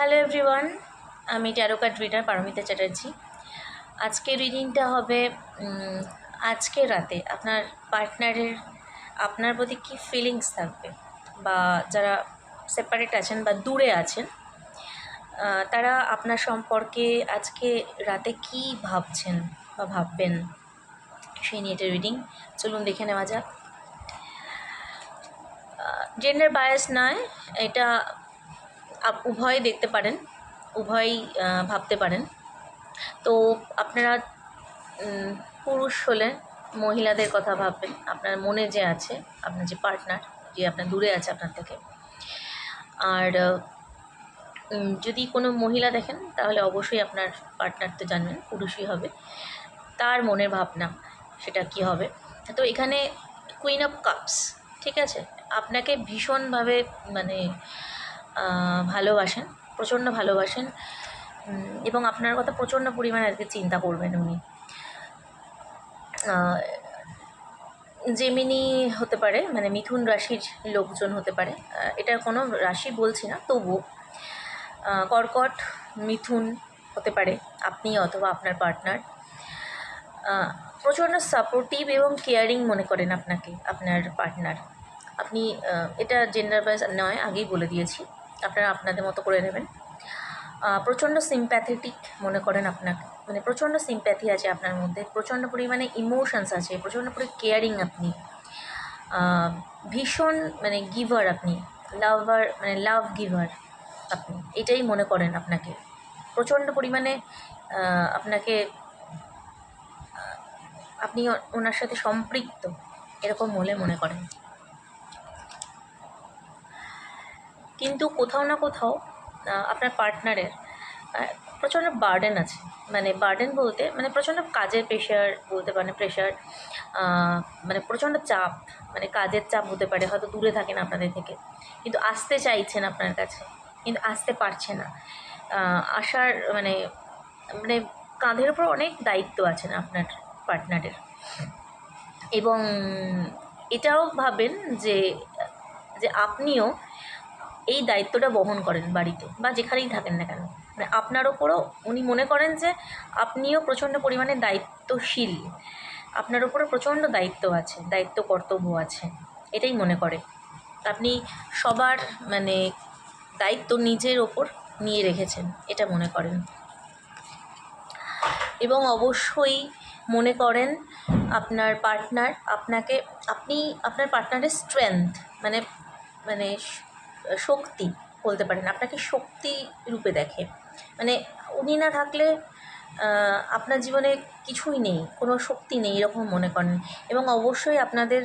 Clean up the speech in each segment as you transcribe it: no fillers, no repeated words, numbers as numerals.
Hello everyone, আমি tarot card reader Paromita Chatterjee. আজকে রিডিংটা হবে আজকে রাতে আপনার পার্টনারের আপনার প্রতি কী ফিলিংস থাকবে, বা যারা সেপারেট আছেন বা দূরে আছেন তারা আপনার সম্পর্কে আজকে রাতে কী ভাবছেন বা ভাববেন, সেই নিয়ে এটা রিডিং। চলুন দেখে নেওয়া যাক। জেন্ডার বায়াস নয়, এটা উভয় দেখতে পারেন, উভয়ই ভাবতে পারেন। তো আপনারা পুরুষ হলে মহিলাদের কথা ভাববেন, আপনার মনে যে আছে, আপনার যে পার্টনার, যে আপনার দূরে আছে আপনার থেকে। আর যদি কোনো মহিলা দেখেন তাহলে অবশ্যই আপনার পার্টনার তো জানবেন পুরুষই হবে, তার মনের ভাবনা সেটা কি হবে। তো এখানে কুইন অফ কাপস, ঠিক আছে, আপনাকে ভীষণভাবে ভালোবাসেন, প্রচণ্ড ভালোবাসেন, এবং আপনার কথা প্রচণ্ড পরিমাণে আজকে চিন্তা করবেন উনি। জেমিনি হতে পারে, মিথুন রাশির লোকজন হতে পারে, এটার কোনো রাশি বলছি না, তবুও কর্কট, মিথুন হতে পারে আপনি অথবা আপনার পার্টনার। প্রচণ্ড সাপোর্টিভ এবং কেয়ারিং মনে করেন আপনাকে আপনার পার্টনার। আপনি এটা জেন্ডার ওয়াইজ নয়, আগেই বলে দিয়েছি, আপনারা আপনাদের মতো করে নেবেন। প্রচণ্ড সিম্প্যাথেটিক মনে করেন আপনাকে, প্রচণ্ড সিম্প্যাথি আছে আপনার মধ্যে, প্রচণ্ড পরিমাণে ইমোশনস আছে, প্রচণ্ড পরিমাণে কেয়ারিং আপনি, ভীষণ গিভার আপনি, লাভার, লাভ গিভার আপনি, এটাই মনে করেন আপনাকে। প্রচণ্ড পরিমাণে আপনি ওনার সাথে সম্পৃক্ত, এরকম বলে মনে করেন। কিন্তু কোথাও না কোথাও আপনার পার্টনারের প্রচণ্ড বার্ডেন আছে, বার্ডেন বলতে প্রচণ্ড কাজের প্রেশার বলতে পারেন, প্রেশার, প্রচণ্ড চাপ, কাজের চাপ হতে পারে, হয়তো দূরে থাকেন আপনাদের থেকে, কিন্তু আসতে চাইছেন আপনার কাছে, কিন্তু আসতে পারছে না। আসার কাঁধের ওপর অনেক দায়িত্ব আছে না আপনার পার্টনারের, এবং এটাও ভাবেন যে আপনিও এই দায়িত্বটা বহন করেন বাড়িতে বা যেখানেই থাকেন না কেন, আপনার ওপরও উনি মনে করেন যে আপনিও প্রচণ্ড পরিমাণে দায়িত্বশীল, আপনার ওপরও প্রচণ্ড দায়িত্ব আছে, দায়িত্ব কর্তব্য আছে, এটাই মনে করে। আপনি সবার দায়িত্ব নিজের ওপর নিয়ে রেখেছেন, এটা মনে করেন। এবং অবশ্যই মনে করেন আপনার পার্টনার আপনাকে, আপনার পার্টনারের স্ট্রেংথ, শক্তি বলতে পারেন, আপনাকে শক্তি রূপে দেখে, উনি না থাকলে আপনার জীবনে কিছুই নেই, কোনো শক্তি নেই, এরকম মনে করেন। এবং অবশ্যই আপনাদের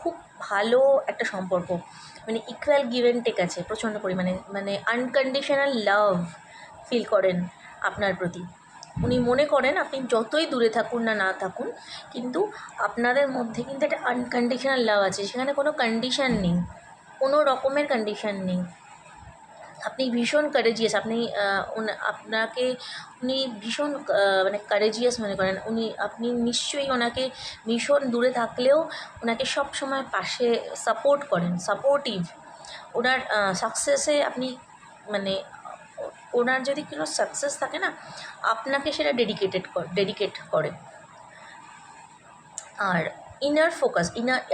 খুব ভালো একটা সম্পর্ক, ইকুয়াল গিভ অ্যান্ড টেক আছে প্রচণ্ড পরিমাণে, আনকন্ডিশনাল লাভ ফিল করেন আপনার প্রতি। উনি মনে করেন আপনি যতই দূরে থাকুন না থাকুন, কিন্তু আপনাদের মধ্যে কিন্তু একটা আনকন্ডিশনাল লাভ আছে, সেখানে কোনো কন্ডিশান নেই, কোনো রকমের কন্ডিশান নেই। আপনি ভীষণ কারেজিয়াস, আপনাকে উনি ভীষণ কারেজিয়াস মনে করেন আপনি নিশ্চয়ই ওনাকে ভীষণ দূরে থাকলেও ওনাকে সব সময় পাশে সাপোর্ট করেন, সাপোর্টিভ। ওনার সাকসেসে আপনি ওনার যদি কোনো সাকসেস থাকে না, আপনাকে সেটা ডেডিকেট করে। আর ইনার ফোকাস,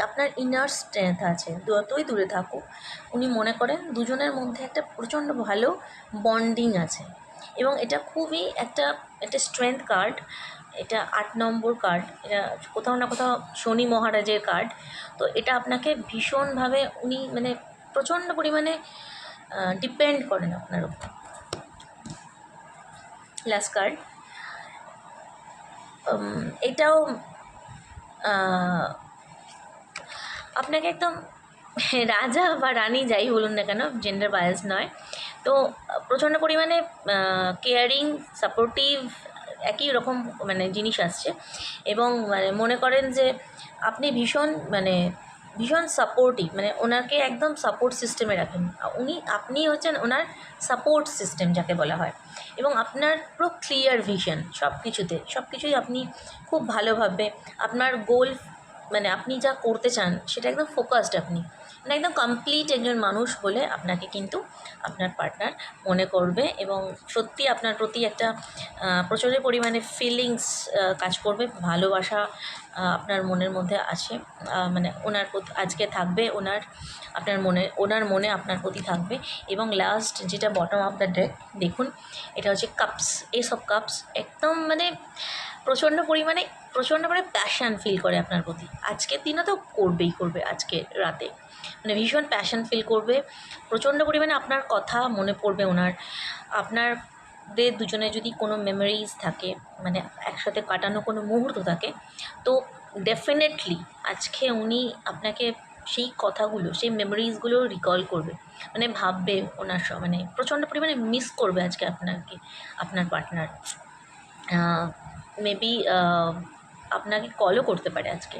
আপনার ইনার স্ট্রেংথ আছে, যতই দূরে থাকুক উনি মনে করেন দুজনের মধ্যে একটা প্রচণ্ড ভালো বন্ডিং আছে। এবং এটা খুবই একটা স্ট্রেংথ কার্ড, এটা 8 নম্বর কার্ড, এটা কোথাও না কোথাও শনি মহারাজের কার্ড। তো এটা আপনাকে ভীষণভাবে উনি প্রচণ্ড পরিমাণে ডিপেন্ড করেন আপনার উপর। লাস্ট কার্ড, এটাও আপনাকে একদম রাজা বা রানী যাই বলুন না কেন, জেন্ডার বায়াস নয়, তো প্রচণ্ড পরিমাণে কেয়ারিং, সাপোর্টিভ, একই রকম জিনিস আসছে। এবং মনে করেন যে আপনি ভীষণ সাপোর্টিভ, ওনাকে একদম সাপোর্ট সিস্টেমে রাখেন, আপনি হচ্ছেন ওনার সাপোর্ট সিস্টেম যাকে বলা হয়। এবং আপনার পুরো ক্লিয়ার ভিশন সব কিছুই আপনি খুব ভালোভাবে আপনার গোল, আপনি যা করতে চান সেটা একদম ফোকাসড আপনি, মানে একদম কমপ্লিট একজন মানুষ বলে আপনাকে কিন্তু আপনার পার্টনার মনে করবে, এবং সত্যি আপনার প্রতি একটা প্রচুর পরিমাণে ফিলিংস কাজ করবে, ভালোবাসা আপনার মনের মধ্যে আছে। মানে ওনার প্রতি আজকে থাকবে, ওনার মনে আপনার প্রতি থাকবে। এবং লাস্ট যেটা বটম অফ দ্য ডেক দেখুন, এটা হচ্ছে কাপস। এইসব কাপস একদম মানে প্রচণ্ড পরিমাণে প্যাশন ফিল করে আপনার প্রতি। আজকের দিনে তো করবে আজকে রাতে, মানে ভীষণ প্যাশন ফিল করবে, প্রচণ্ড পরিমাণে আপনার কথা মনে পড়বে ওনার। আপনাদের দুজনে যদি কোনো মেমোরিজ থাকে, মানে একসাথে কাটানো কোনো মুহূর্ত থাকে, তো ডেফিনেটলি আজকে উনি আপনাকে সেই কথাগুলো, সেই মেমোরিজগুলো রিকল করবে, মানে ভাববে ওনার মানে প্রচণ্ড পরিমাণে মিস করবে আজকে আপনার পার্টনার। মেবি আপনাকে কলও করতে পারে আজকে,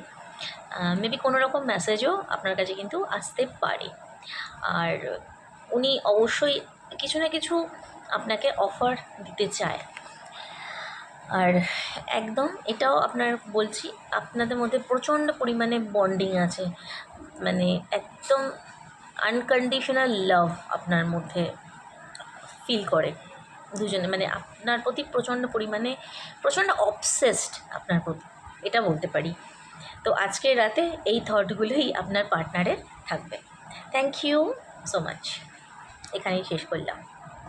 মেবি কোনো রকম মেসেজও আপনার কাছে কিন্তু আসতে পারে। আর উনি অবশ্যই কিছু না কিছু আপনাকে অফার দিতে চায়। আর একদম এটাও আপনার বলছি, আপনাদের মধ্যে প্রচণ্ড পরিমাণে বন্ডিং আছে, মানে একদম আনকন্ডিশনাল লাভ আপনার মধ্যে ফিল করে দুজনে, মানে আপনার প্রতি প্রচণ্ড অবসেসড আপনার প্রতি, এটা বলতে পারি। তো আজকের রাতে এই থটগুলোই আপনার পার্টনারের থাকবে। থ্যাংক ইউ সো মাচ, এখানেই শেষ করলাম।